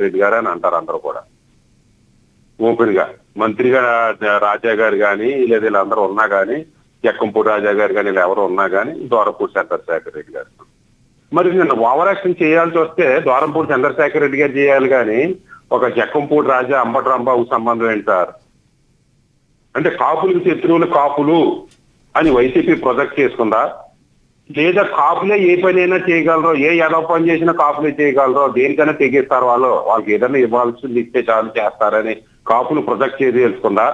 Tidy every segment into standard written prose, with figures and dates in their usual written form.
రెడ్డి గారు అని అంటారు అందరూ కూడా ఓపెన్ గా. మంత్రిగా రాజా గారు కానీ లేదా వీళ్ళందరూ ఉన్నా కానీ, జక్కంపూడి రాజా గారు కానీ ఇలా ఎవరు ఉన్నా కానీ ద్వారంపూడి చంద్రశేఖర్ రెడ్డి గారు. మరి నేను ఓవర్ యాక్షన్ చేయాల్సి వస్తే ద్వారంపూడి చంద్రశేఖర్ రెడ్డి గారు చేయాలి కానీ ఒక జక్కంపూడి రాజా అంబటి రాంబాబుకు సంబంధం ఏంటి సార్? అంటే కాపులకు శత్రువులు కాపులు అని వైసీపీ ప్రొజెక్ట్ చేసుకుందా, లేదా కాపులే ఏ పనైనా చేయగలరో, ఏ ఏదో పని చేసినా కాపులే చేయగలరో, దేనికైనా తెగిస్తారు వాళ్ళకి ఏదైనా ఇవ్వాల్సింది ఇస్తే చాలు చేస్తారని కాపులు ప్రొజెక్ట్ చేసి తెలుసుకుందా,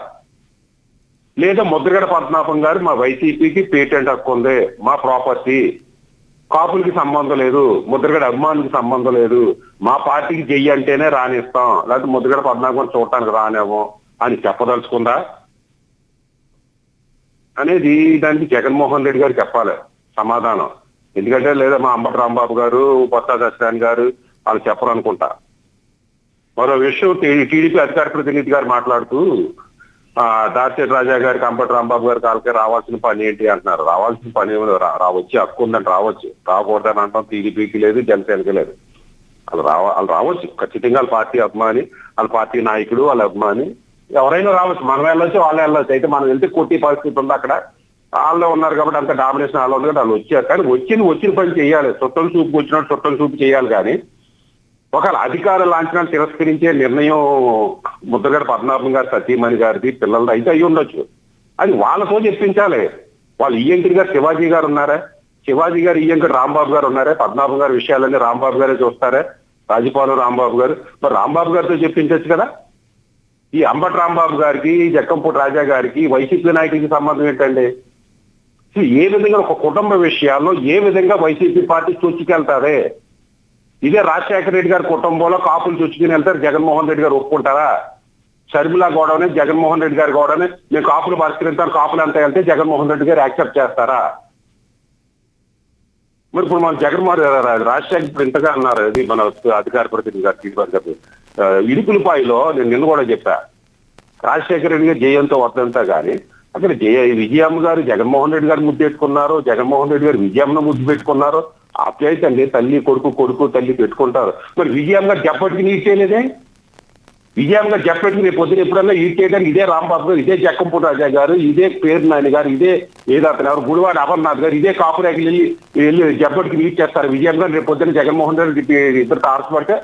లేదా ముద్రగడ పద్మనాభం గారు మా వైసీపీకి పేటెంట్ హక్కు ఉంది, మా ప్రాపర్టీ, కాపులకి సంబంధం లేదు, ముద్రగడ అభిమానికి సంబంధం లేదు, మా పార్టీకి చెయ్యి అంటేనే రానిస్తాం, లేకపోతే ముద్రగడ పద్మనాభం చూడటానికి రానేమో అని చెప్పదలుచుకుందా అనేది దానికి జగన్మోహన్ రెడ్డి గారు చెప్పాలి సమాధానం. ఎందుకంటే లేదా మా అంబటి రాంబాబు గారు, బొత్స సత్యనారాయణ గారు వాళ్ళు చెప్పరు అనుకుంటా. మరో విషయం, టీడీపీ అధికార ప్రతినిధి గారు మాట్లాడుతూ దార్శెట్టి రాజా గారికి, అంబటి రాంబాబు గారికి వాళ్ళకి రావాల్సిన పని ఏంటి అంటున్నారు. రావాల్సిన పని వచ్చి హక్కు ఉందని రావచ్చు, రాకూడదని అంటాం టీడీపీకి లేదు, జనసేనకి లేదు. వాళ్ళు రావచ్చు ఖచ్చితంగా. వాళ్ళ పార్టీ అభిమాని, వాళ్ళ పార్టీ నాయకుడు, వాళ్ళ అభిమాని ఎవరైనా రావచ్చు. మనం వెళ్ళొచ్చు, వాళ్ళు వెళ్ళొచ్చు. అయితే మనం వెళ్తే కొట్టి పరిస్థితి ఉంది అక్కడ. వాళ్ళు ఉన్నారు కాబట్టి అంత డామినేషన్ వాళ్ళు ఉంది కాబట్టి వాళ్ళు వచ్చారు. కానీ వచ్చిన పని చేయాలి. చుట్టం చూపు వచ్చినట్టు చుట్టం చూపు చేయాలి. కానీ ఒకవేళ అధికార లాంఛనాలు తిరస్కరించే నిర్ణయం ముద్రగడ పద్మనాభం గారు, సతీమణి గారిది, పిల్లలది అయితే అయ్యి ఉండొచ్చు. అది వాళ్ళతో చెప్పించాలి. వాళ్ళు ఈయంకుడి గారు శివాజీ గారు ఉన్నారా? శివాజీ గారు ఈయంకుడు రాంబాబు గారు ఉన్నారా? పద్మనాభం గారి విషయాలన్నీ రాంబాబు గారే చూస్తారా? రాజపాలెం రాంబాబు గారు. మరి రాంబాబు గారితో చెప్పించవచ్చు కదా. ఈ అంబటి రాంబాబు గారికి, జక్కంపూడి రాజా గారికి వైసీపీ నాయకుడికి సంబంధం ఏంటండి? ఏ విధంగా ఒక కుటుంబ విషయాల్లో ఏ విధంగా వైసీపీ పార్టీ చొచ్చుకెళ్తారే? ఇదే రాజశేఖర రెడ్డి గారి కుటుంబంలో కాపులు చొచ్చుకుని వెళ్తారు, జగన్మోహన్ రెడ్డి గారు ఒప్పుకుంటారా? షర్మిలా గౌడనే, జగన్మోహన్ రెడ్డి గారి గౌడనే మేము కాపులు పరిష్కరిస్తాం, కాపులు అంతా వెళ్తే జగన్మోహన్ రెడ్డి గారు యాక్సెప్ట్ చేస్తారా? మరి ఇప్పుడు మన జగన్మోహన్ రాజశేఖర్ ఇప్పుడు ఇంతగా అన్నారు. అది మన అధికార ప్రతినిధి గారు ఇడుపులపాయలో నేను నిన్న కూడా చెప్పా, రాజశేఖర రెడ్డి గారు జయంతో వద్దంతా కానీ అక్కడ విజయమ్మ గారు జగన్మోహన్ రెడ్డి గారు ముద్దు పెట్టుకున్నారు, జగన్మోహన్ రెడ్డి గారు విజయమ్మను ముద్దు పెట్టుకున్నారు. ఆప్యాయత అండి, తల్లి కొడుకు తల్లి పెట్టుకుంటారు. మరి విజయమ్మ గారు జప్పటికి నీట్ చేయలేదే? విజయమ్మ గారు జప్పటికి రేపు పొద్దున ఎప్పుడన్నా ఈట్ చేయడానికి ఇదే రాంబాబు గారు, ఇదే జక్కంపూడి రాజా గారు, ఇదే పేరు నాయన గారు, ఇదే ఏదతను ఎవరు గుడివాడ అమర్నాథ్ గారు, ఇదే కాపురాకి వెళ్ళి జప్పటికి నీట్ చేస్తారు. విజయమ్మ గారు రేపు పొద్దున జగన్మోహన్ రెడ్డి ఇద్దరు ఆర్చబడితే,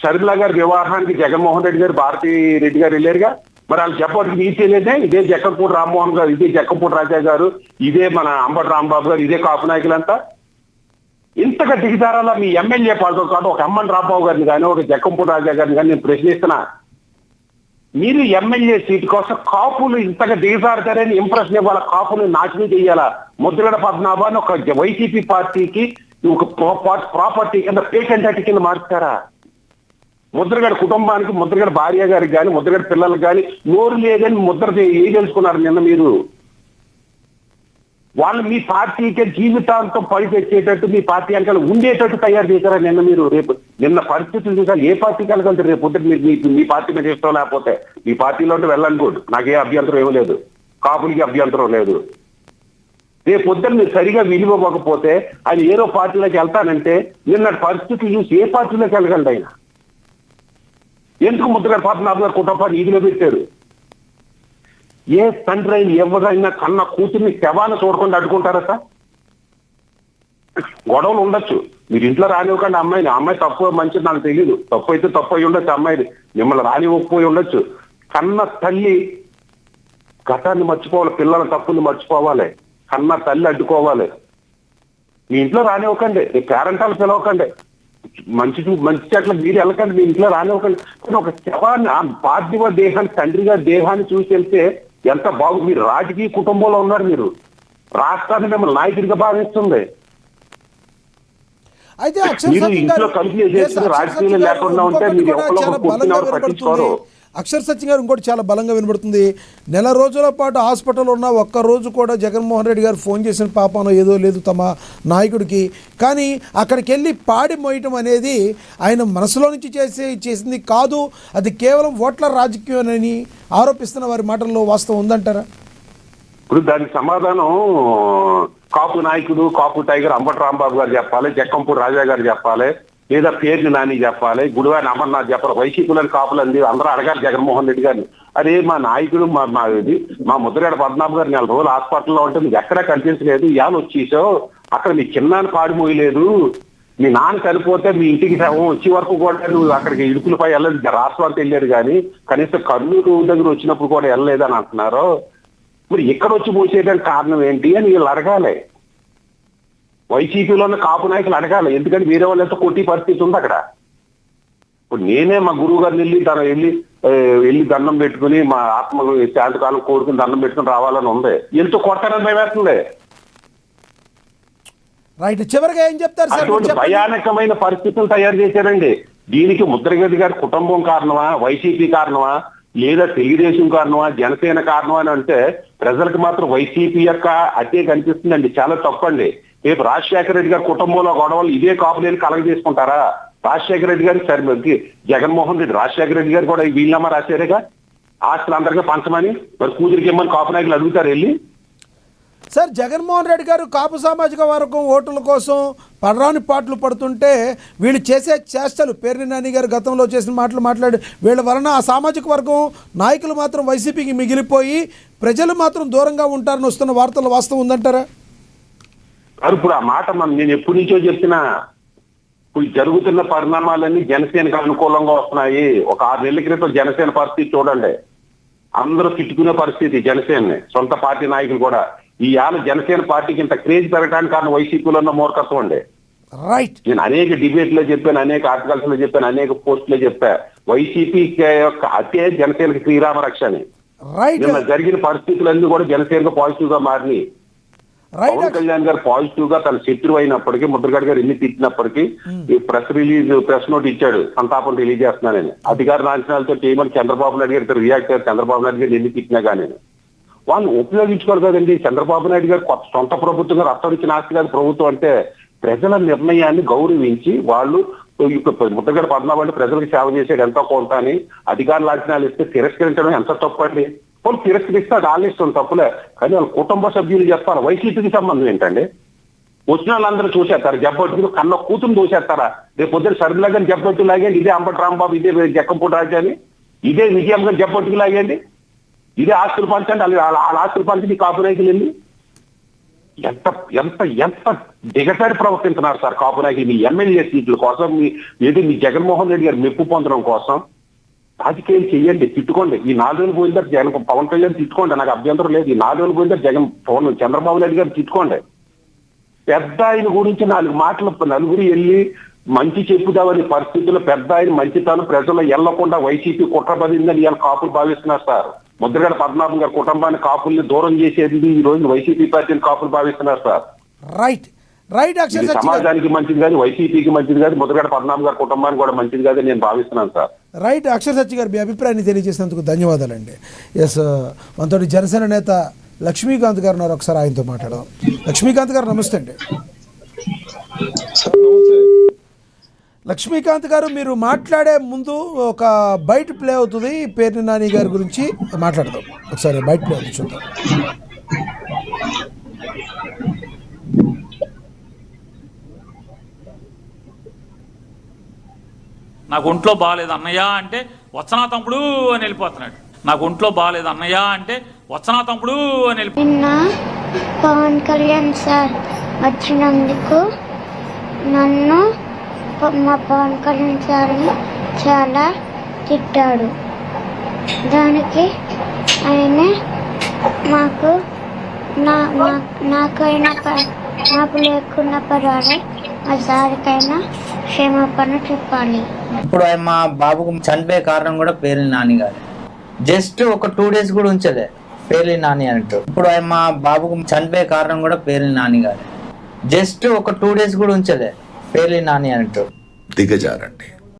షర్మిలా గారి వివాహానికి జగన్మోహన్ రెడ్డి గారు, భారతీ రెడ్డి గారు వెళ్ళారుగా. మరి వాళ్ళు చెప్పడానికి నీట్ చేయలేదే? ఇదే జక్కంపూడి రామ్మోహన్ గారు, ఇదే జక్కంపూడి రాజా గారు, ఇదే మన అంబటి రాంబాబు గారు, ఇదే కాపు నాయకులంతా ఇంతగా దిగజారాలా? మీ ఎమ్మెల్యే పాలతో కాదు, ఒక అంబటి రాంబాబు గారిని కానీ, ఒక జక్కంపూడి రాజా గారిని కానీ నేను ప్రశ్నిస్తున్నా. మీరు ఎమ్మెల్యే సీటు కోసం కాపులు ఇంతగా దిగజారుతారని ఇంప్రెషన్ ఇవ్వాలా, కాపులు నాశనం చేయాలా? ముద్రగడ పద్మనాభాన్ని ఒక వైసీపీ పార్టీకి ఒక ప్రాపర్టీ కింద పేటెంట్ కింద మార్చారా? ముద్రగడ కుటుంబానికి, ముద్రగడ భార్య గారికి కానీ, ముద్రగడ పిల్లలకు కానీ నోరు లేదని ముద్ర ఏం తెలుసుకున్నారు నిన్న మీరు? వాళ్ళు మీ పార్టీకి జీవితాంతం పని తెచ్చేటట్టు, మీ పార్టీ వెనకాల ఉండేటట్టు తయారు చేశారా నిన్న మీరు? రేపు నిన్న పరిస్థితులు చూసారు, ఏ పార్టీకి వెళ్ళగలుగుతారు రేపు పొద్దున? మీరు మీ పార్టీ మీద ఇష్టం లేకపోతే మీ పార్టీలో ఉంటే వెళ్ళనుకోండి, నాకే అభ్యంతరం ఏమీ లేదు, కాపులకి అభ్యంతరం లేదు. రేపు పొద్దున్న మీరు సరిగా విలువకపోతే ఆయన ఏదో పార్టీలోకి వెళ్తానంటే నిన్న పరిస్థితులు చూసి ఏ పార్టీలోకి వెళ్ళగలడు ఆయన? ఎందుకు ముద్రగడ పద్మనాభం గారు కుటుంబాన్ని ఈదిలో పెట్టారు? ఏ తండ్రి అయినా ఎవరైనా కన్న కూతుర్ని శవాన్ని చూడకుండా అడ్డుకుంటారా సార్? గొడవలు ఉండొచ్చు, మీరు ఇంట్లో రానివ్వకండి అమ్మాయిని. అమ్మాయి తప్పు మంచిది నాకు తెలియదు, తప్పు అయితే తప్పు అయి ఉండొచ్చు, అమ్మాయిని మిమ్మల్ని రానివ్వకపోయి ఉండొచ్చు. కన్న తల్లి గతాన్ని మర్చిపోవాలి, పిల్లల తప్పుని మర్చిపోవాలి, కన్న తల్లి అడ్డుకోవాలి. మీ ఇంట్లో రానివ్వకండి, మీ పేరెంటాలు పిలవకండి, మంచి చెట్ల మీరు వెళ్ళకండి, మీ ఇంట్లో రానివ్వకండి. ఒక శవాన్ని, పార్థివ దేహాన్ని, తండ్రి గారి దేహాన్ని చూసి వెళ్తే ఎంత బాగుంది. మీరు రాజకీయ కుటుంబంలో ఉన్నారు, మీరు రాష్ట్రాన్ని మిమ్మల్ని నాయకుడిగా భావిస్తుంది. అయితే మీరు ఇంట్లో కంపెనీ చేస్తున్న రాజకీయాలు లేకుండా ఉంటే మీరు ఎవరు పట్టించుకోరు. అక్షర్ సత్యం గారు ఇంకోటి చాలా బలంగా వినబడుతుంది. నెల రోజుల పాటు హాస్పిటల్ ఉన్న ఒక్కరోజు కూడా జగన్మోహన్ రెడ్డి గారు ఫోన్ చేసిన పాపనో ఏదో లేదు తమ నాయకుడికి. కానీ అక్కడికి వెళ్ళి పాడి మోయటం అనేది ఆయన మనసులో నుంచి చేసింది కాదు, అది కేవలం ఓట్ల రాజకీయం అని ఆరోపిస్తున్న వారి మాటల్లో వాస్తవం ఉందంటారా? ఇప్పుడు దానికి సమాధానం కాపు నాయకుడు, కాపు టైగర్ అంబటి రాంబాబు గారు చెప్పాలి, జక్కంపూడి రాజా గారు చెప్పాలి, లేదా పేరుని నాని చెప్పాలి, గుడివారి అమర్నాథ్ చెప్పాలి, వైసీపీలని కాపులంది అందరూ అడగాలి జగన్మోహన్ రెడ్డి గారిని. అదే మా నాయకుడు మా ముద్రగడ పద్మనాభం గారు 4 రోజులు హాస్పిటల్లో ఉంటే నీకు ఎక్కడా కనిపించలేదు, ఇవాళ వచ్చేసావు, అక్కడ మీ చిన్నాన్ని పాడిపోయలేదు, మీ నాన్న చనిపోతే మీ ఇంటికి వచ్చే వరకు కూడా నువ్వు అక్కడికి ఇడుపులపై వెళ్ళలేదు, రాష్ట్రానికి వెళ్ళారు కానీ కనీసం కర్నూలు దగ్గర వచ్చినప్పుడు కూడా వెళ్ళలేదని అంటున్నారు. మరి ఇక్కడ వచ్చి మూసేయడానికి కారణం ఏంటి అని వీళ్ళు అడగాలి. వైసీపీలో ఉన్న కాపు నాయకులు అడగాలి, ఎందుకంటే వేరే వాళ్ళతో కొట్టి పరిస్థితి ఉంది అక్కడ. ఇప్పుడు నేనే మా గురువు గారిని వెళ్ళి దండం పెట్టుకుని మా ఆత్మకు శాంతకాలం కోరుకుని దండం పెట్టుకుని రావాలని ఉంది, ఎంతో కొడతారని భయమేస్తుంది. రైట్, చివరిగా ఏం చెప్తారు సార్? అటువంటి భయానకమైన పరిస్థితులు తయారు చేశారండి. దీనికి ముద్రగడ్డి గారి కుటుంబం కారణమా, వైసీపీ కారణమా, లేదా తెలుగుదేశం కారణమా, జనసేన కారణమా అని అంటే ప్రజలకు మాత్రం వైసీపీ యొక్క అదే కనిపిస్తుందండి. చాలా తప్పండి. రేపు రాజశేఖర రెడ్డి గారి కుటుంబంలో గొడవలు ఇదే కాపులేని కలగజేసుకుంటారా? రాజశేఖర రెడ్డి గారి సరే జగన్మోహన్ రెడ్డి రాజశేఖర రెడ్డి గారు కూడా వీళ్ళమ్మా రాశారుగా ఆస్తులు అందరికీ పంచమని, మరి కూతురికి ఇమ్మని కాపు నాయకులు అడుగుతారు వెళ్ళి. సార్, జగన్మోహన్ రెడ్డి గారు కాపు సామాజిక వర్గం ఓటుల కోసం పడరాని పాటలు పడుతుంటే వీళ్ళు చేసే చేష్టలు, పేర్ని నాని గారు గతంలో చేసిన మాట్లాడి వీళ్ళ వలన ఆ సామాజిక వర్గం నాయకులు మాత్రం వైసీపీకి మిగిలిపోయి ప్రజలు మాత్రం దూరంగా ఉంటారని వస్తున్న వార్తలు వాస్తవం ఉందంటారా? ఇప్పుడు ఆ మాట నేను ఎప్పటి నుంచో చెప్తున్నా. ఇప్పుడు జరుగుతున్న పరిణామాలన్నీ జనసేనకు అనుకూలంగా వస్తున్నాయి. ఒక 6 నెలల క్రితం జనసేన పరిస్థితి చూడండి, అందరూ తిట్టుకునే పరిస్థితి జనసేనని, సొంత పార్టీ నాయకులు కూడా. ఈ ఆల జనసేన పార్టీకి ఇంత క్రేజ్ పెరగడానికి కారణం వైసీపీలో ఉన్న మూర్ఖత్వం అండి. రైట్, నేను అనేక డిబేట్ లో చెప్పాను, అనేక ఆర్టికల్స్ లో చెప్పాను, అనేక పోస్టులో చెప్పా, వైసీపీ యొక్క అతే జనసేనకి శ్రీరామ రక్ష అని. నిన్న జరిగిన పరిస్థితులన్నీ కూడా జనసేనకు పాజిటివ్ గా మారినాయి. పవన్ కళ్యాణ్ గారు పాజిటివ్ గా తన శత్రువు అయినప్పటికీ, ముద్రగడ గారు ఎన్ని తిట్టినప్పటికీ ఈ ప్రెస్ నోట్ ఇచ్చాడు, సంతాపం రిలీజ్ చేస్తున్నానని. అధికార లాంఛనాలతో చేయమని చంద్రబాబు నాయుడు గారు రియాక్ట్ అయ్యారు. చంద్రబాబు నాయుడు గారు ఎన్ని తిట్టినా కానీ వాళ్ళు ఉపయోగించుకోరు కదండి. చంద్రబాబు నాయుడు గారు కొత్త సొంత ప్రభుత్వంగా రత్తడిచ్చిన ఆస్తి కాదు ప్రభుత్వం అంటే. ప్రజల నిర్ణయాన్ని గౌరవించి వాళ్ళు ముద్రగడ పద్మనాభం అంటే ప్రజలకు సేవ చేసేది ఎంతో కొంత అని అధికార లాంఛనాలు ఇస్తే తిరస్కరించడం ఎంత తప్పండి. వాళ్ళు తిరస్కరిస్తే అది ఆలస్యం తప్పులే, కానీ వాళ్ళ కుటుంబ సభ్యులు చెప్పాలి. వైసీపీకి సంబంధం ఏంటండి? వచ్చిన వాళ్ళందరూ చూసేస్తారు, జబ్బట్టుకుని కన్న కూతురు చూసేస్తారా? రేపు పొద్దున సరిలాగాని జబ్బట్టు లాగండి, ఇదే అంబటి రాంబాబు, ఇదే జక్కంపూడి రాజా అని, ఇదే విజయం గారు జబ్బట్టుకు లాగండి, ఇదే ఆస్తులు పంచండి, వాళ్ళ ఆస్తులు పంచి కాపు నాయకులు వెళ్ళి ఎంత ఎంత ఎంత దిగటారి ప్రవర్తిస్తున్నారు సార్ కాపు నాయకులు. మీ ఎమ్మెల్యే సీట్ల కోసం, మీ జగన్మోహన్ రెడ్డి గారు మెప్పు పొందడం కోసం రాజకీయం చెయ్యండి, తిట్టుకోండి. ఈ 4 రోజులు పోయిన తర్వాత జగన్ పవన్ కళ్యాణ్ తిట్టుకోండి, నాకు అభ్యంతరం లేదు. ఈ 4 రోజులు పోయిన తర్వాత చంద్రబాబు నాయుడు గారు తిట్టుకోండి. పెద్ద ఆయన గురించి 4 మాటలు నలుగురు వెళ్ళి మంచి చెప్పుదామని పరిస్థితుల్లో పెద్ద ఆయన మంచితనం ప్రజల్లో ఎల్లకుండా వైసీపీ కుట్రపడిందని ఇవాళ కాపులు భావిస్తున్నారు సార్. ముద్రగడ పద్మనాభం గారి కుటుంబాన్ని కాపుల్ని దూరం చేసేది ఈ రోజు వైసీపీ పార్టీని కాపులు భావిస్తున్నారు సార్. రైట్ రైట్, సమాజానికి మంచిది కాదు, వైసీపీకి మంచిది కాదు, ముద్రగడ పద్మనాభం గారి కుటుంబానికి కూడా మంచిది కాదని నేను భావిస్తున్నాను సార్. రైట్, అక్షర్ సత్య గారు మీ అభిప్రాయాన్ని తెలియజేసినందుకు ధన్యవాదాలండి. ఎస్, మనతో జనసేన నేత లక్ష్మీకాంత్ గారు ఉన్నారు, ఒకసారి ఆయనతో మాట్లాడదాం. లక్ష్మీకాంత్ గారు నమస్తే అండి. లక్ష్మీకాంత్ గారు, మీరు మాట్లాడే ముందు ఒక బయట ప్లే అవుతుంది, పేర్ని నాని గారి గురించి మాట్లాడదాం. ఒకసారి బయట ప్లే అవుతుంది చూద్దాం. నాకు ఒంట్లో బాగాలేదు అన్నయ్య అంటే వచ్చనా తమ్ముడు అని వెళ్ళిపోతున్నాడు. నాకు ఒంట్లో బాగాలేదు అన్నయ్య అంటే వచ్చనా తమ్ముడు అని వెళ్ళిపో. నిన్న పవన్ కళ్యాణ్ సార్ వచ్చినందుకు నన్ను మా పవన్ కళ్యాణ్ సార్ని చాలా తిట్టాడు. దానికి ఆయన నాకైనా నాకు లేకున్నా పర్వాలేదు, ఆ సారికైనా క్షమాపణ చెప్పాలి. ఇప్పుడు ఆయన మా బాబుకు చనిపోయే కారణం కూడా పేర్ని నాని గారు. జస్ట్ ఒక 2 days కూడా ఉంచలే పేర్ని నాని అంటూ. ఇప్పుడు ఆయన మా బాబుకు చనిపోయే కారణం కూడా పేర్ని నాని గారు. జస్ట్ ఒక 2 days కూడా ఉంచలే పేర్ని నాని అంటూ. దిగజారండి.